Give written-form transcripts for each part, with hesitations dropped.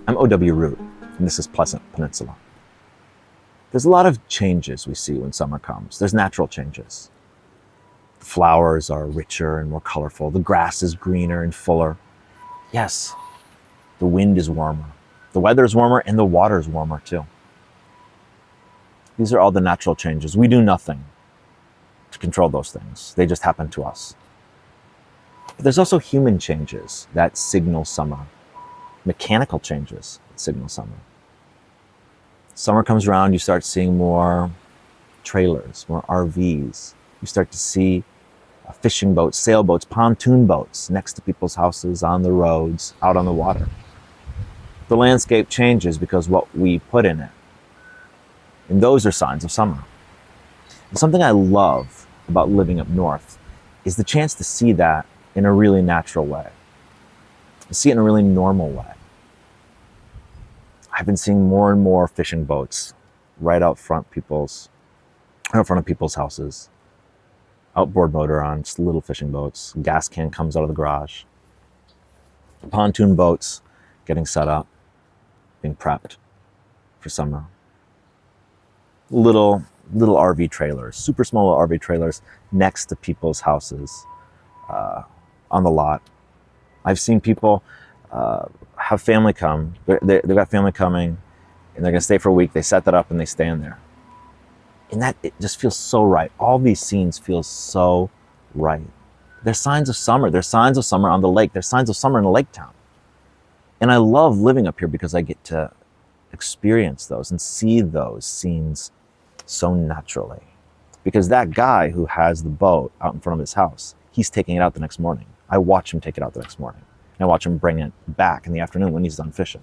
I'm O.W. Root, and this is Pleasant Peninsula. There's a lot of changes we see when summer comes. There's natural changes. The flowers are richer and more colorful. The grass is greener and fuller. Yes, the wind is warmer. The weather is warmer and the water is warmer too. These are all the natural changes. We do nothing to control those things. They just happen to us. But there's also human changes that signal summer. Mechanical changes that signal summer. Summer comes around, you start seeing more trailers, more RVs. You start to see fishing boats, sailboats, pontoon boats next to people's houses, on the roads, out on the water. The landscape changes because what we put in it. And those are signs of summer. And something I love about living up north is the chance to see that in a really natural way. To see it in a really normal way. I've been seeing more and more fishing boats right out front of people's houses. Outboard motor on, just little fishing boats. Gas can comes out of the garage. Pontoon boats getting set up, being prepped for summer. Little RV trailers, super small RV trailers next to people's houses on the lot. I've seen people have family come. They've got family coming, and they're going to stay for a week. They set that up and they stand there. And that, it just feels so right. All these scenes feel so right. They're signs of summer. They're signs of summer on the lake. They're signs of summer in a lake town. And I love living up here because I get to experience those and see those scenes so naturally. Because that guy who has the boat out in front of his house, he's taking it out the next morning. I watch him take it out the next morning. And I watch him bring it back in the afternoon when he's done fishing.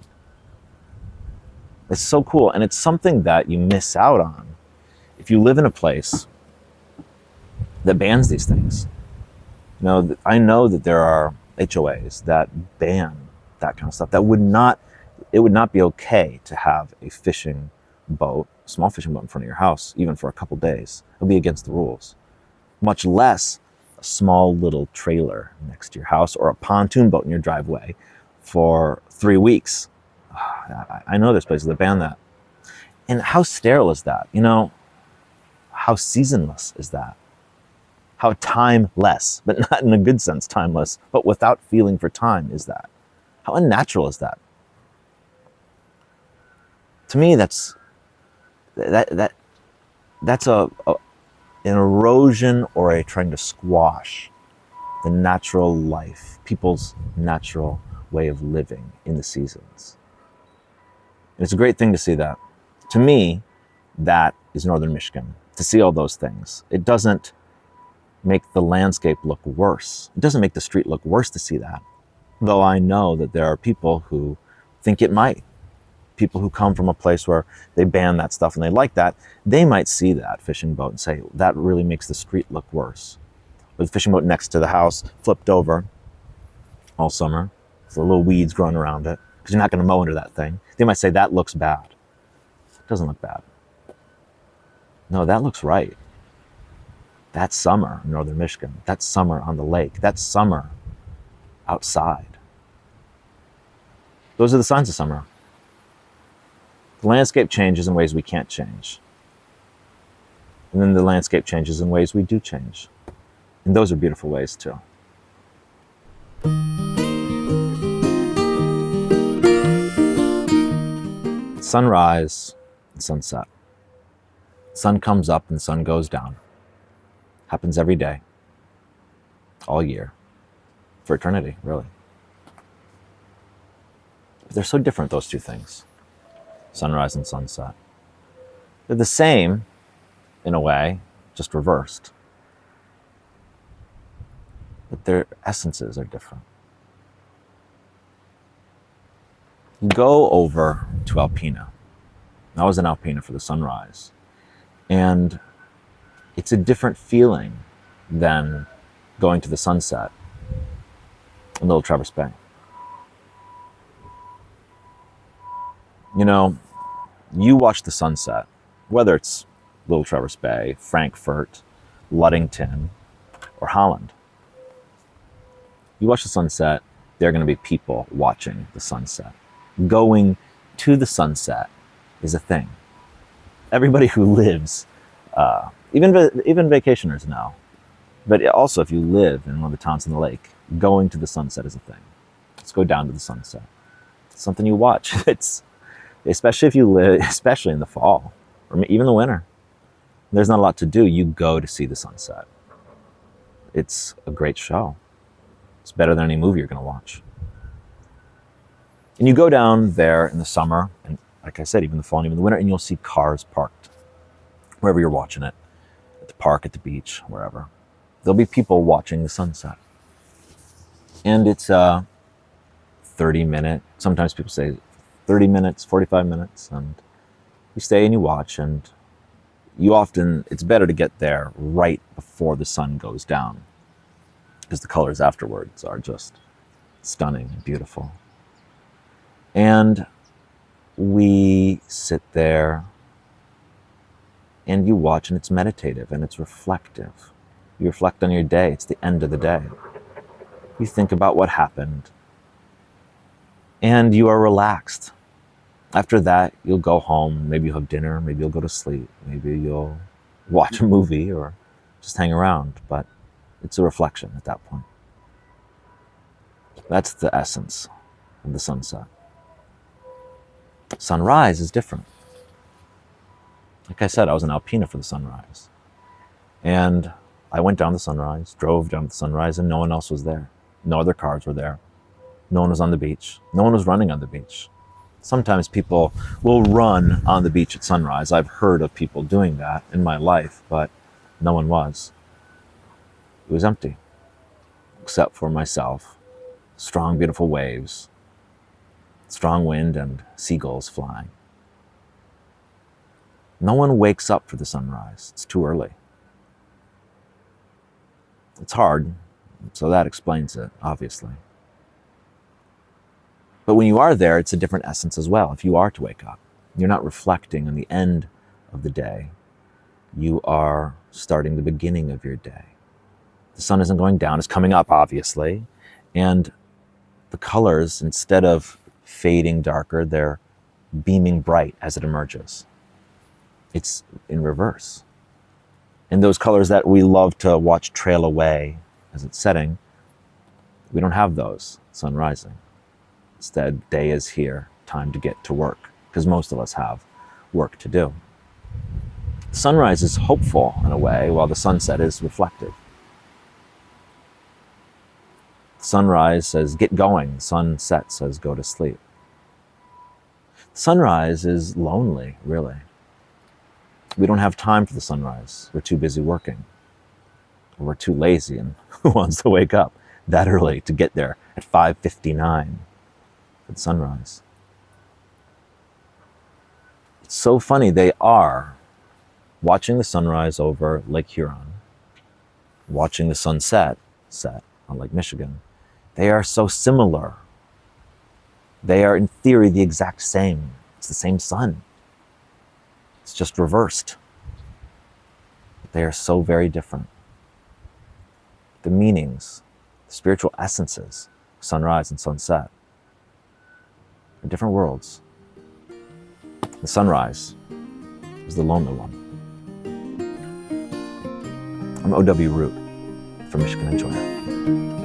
It's so cool. And it's something that you miss out on if you live in a place that bans these things. You know, I know that there are HOAs that ban that kind of stuff. It would not be okay to have a fishing boat, a small fishing boat in front of your house, even for a couple days. It would be against the rules. Much less a small little trailer next to your house or a pontoon boat in your driveway for 3 weeks. I know there's places that ban that. And how sterile is that? You know, how seasonless is that? How timeless, but not in a good sense timeless, but without feeling for time is that? How unnatural is that? To me, that's an erosion or a trying to squash the natural life, people's natural way of living in the seasons. And it's a great thing to see that. To me, that is northern Michigan. To see all those things. It doesn't make the landscape look worse. It doesn't make the street look worse to see that. Though I know that there are people who think it might. People who come from a place where they ban that stuff and they like that, they might see that fishing boat and say, that really makes the street look worse. Or the fishing boat next to the house flipped over all summer. There's little weeds growing around it because you're not going to mow into that thing. They might say, that looks bad. It doesn't look bad. No, that looks right. That's summer in northern Michigan. That's summer on the lake. That's summer outside. Those are the signs of summer. The landscape changes in ways we can't change. And then the landscape changes in ways we do change. And those are beautiful ways too. Sunrise and sunset. Sun comes up and sun goes down. Happens every day. All year. For eternity, really. But they're so different, those two things. Sunrise and sunset. They're the same, in a way, just reversed. But their essences are different. Go over to Alpena. I was in Alpena for the sunrise. And it's a different feeling than going to the sunset in Little Traverse Bay. You know, you watch the sunset, whether it's Little Traverse Bay, Frankfurt, Ludington, or Holland. You watch the sunset, there are going to be people watching the sunset. Going to the sunset is a thing. Everybody who lives, even vacationers know, but also if you live in one of the towns in the lake, going to the sunset is a thing. Let's go down to the sunset. It's something you watch. It's especially if you live, especially in the fall or even the winter. There's not a lot to do. You go to see the sunset. It's a great show. It's better than any movie you're going to watch. And you go down there in the summer, and like I said, even the fall and even the winter, and you'll see cars parked wherever you're watching it, at the park, at the beach, wherever. There'll be people watching the sunset. And it's 30-minute, sometimes people say 30 minutes, 45 minutes, and you stay and you watch, and it's better to get there right before the sun goes down, because the colors afterwards are just stunning and beautiful. And we sit there and you watch, and it's meditative and it's reflective. You reflect on your day. It's the end of the day. You think about what happened and you are relaxed. After that, you'll go home. Maybe you'll have dinner. Maybe you'll go to sleep. Maybe you'll watch a movie or just hang around. But it's a reflection at that point. That's the essence of the sunset. Sunrise is different. Like I said, I was in Alpena for the sunrise. And I went down the sunrise, drove down the sunrise, and no one else was there. No other cars were there. No one was on the beach. No one was running on the beach. Sometimes people will run on the beach at sunrise. I've heard of people doing that in my life, but no one was. It was empty, except for myself. Strong, beautiful waves, strong wind, and seagulls flying. No one wakes up for the sunrise. It's too early. It's hard, so that explains it, obviously. But when you are there, it's a different essence as well. If you are to wake up, you're not reflecting on the end of the day. You are starting the beginning of your day. The sun isn't going down, it's coming up, obviously. And the colors, instead of fading darker, they're beaming bright as it emerges. It's in reverse. And those colors that we love to watch trail away as it's setting, we don't have those sun rising. Instead, day is here, time to get to work, because most of us have work to do. Sunrise is hopeful in a way, while the sunset is reflective. Sunrise says, get going. Sunset says, go to sleep. Sunrise is lonely, really. We don't have time for the sunrise. We're too busy working. Or we're too lazy, and who wants to wake up that early to get there at 5:59 at sunrise? It's so funny. They are watching the sunrise over Lake Huron, watching the sunset set on Lake Michigan. They are so similar. They are, in theory, the exact same. It's the same sun. It's just reversed. They are so very different. The meanings, the spiritual essences, sunrise and sunset, are different worlds. The sunrise is the lonely one. I'm O.W. Root from Michigan Enjoyer.